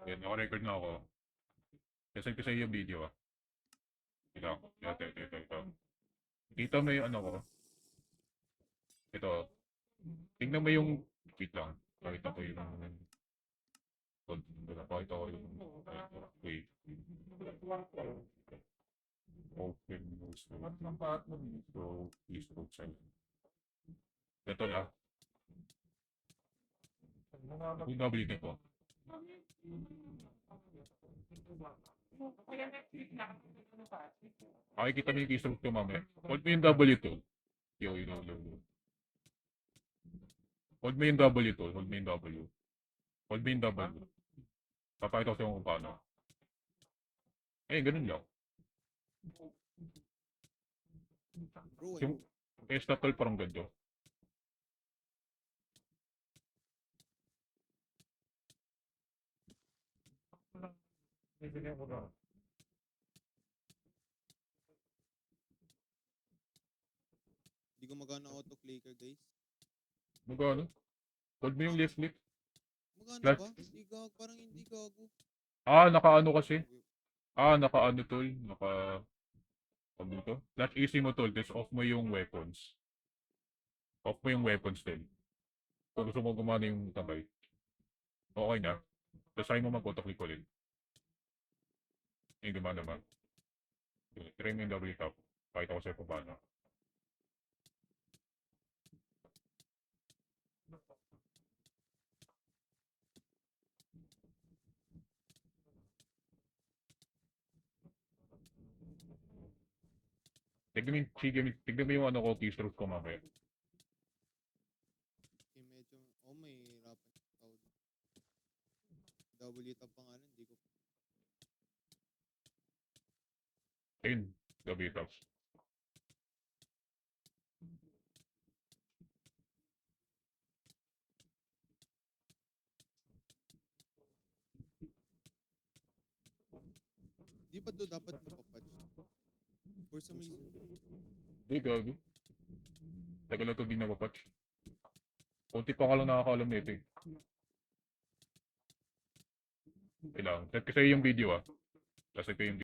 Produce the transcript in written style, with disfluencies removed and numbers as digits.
Ayan, naka-record na ako. Kasi ko sa iyo yung video ah. Ito. Kita mo yung ano ko. Ito. Tingnan mo yung, wait lang. Pakita ko yung, pakita ko yung, wait. Open news. So, Facebook site. Ito na. Yung WT ko. Makikita mo yung keystroke ko mamaya. Hold mo yung W2. Yo. Hold mo yung W2. Hold mo yung W. Hold mo yung W. Papakita ko sa'yo kung paano. Eh, ganun lang. Bro, Yung stop parang ganito. hindi gumagana auto-clicker, guys. Magano? Hold mo yung left click. Magana Flat. ba? Hindi gago, parang hindi gago. Nakaano kasi. Nakaano tol. Ano dito? Flash easy mo tol. Tapos off mo yung weapons. Off mo yung weapons din. Kung gusto mo gumana yung tabay. Okay na. Tapos ayaw mo mag-auto-click ulit. Yung gumana ba? Try mo yung double tap. Pakita ko sa'yo kung paano. Tignan mo yung ano ko, keystroke ko mamaya. Okay, medyo, may hirapan ako. W tap pa nga lang, hindi ko. Ayun, double taps. Di ba to dapat napapatch? For some reason. Hindi, gago. Tagal na ito di napapatch. Kunti pa ka lang nakakaalam nito eh. Kailangan. Set ko sa'yo yung video ah. Tapos ito yung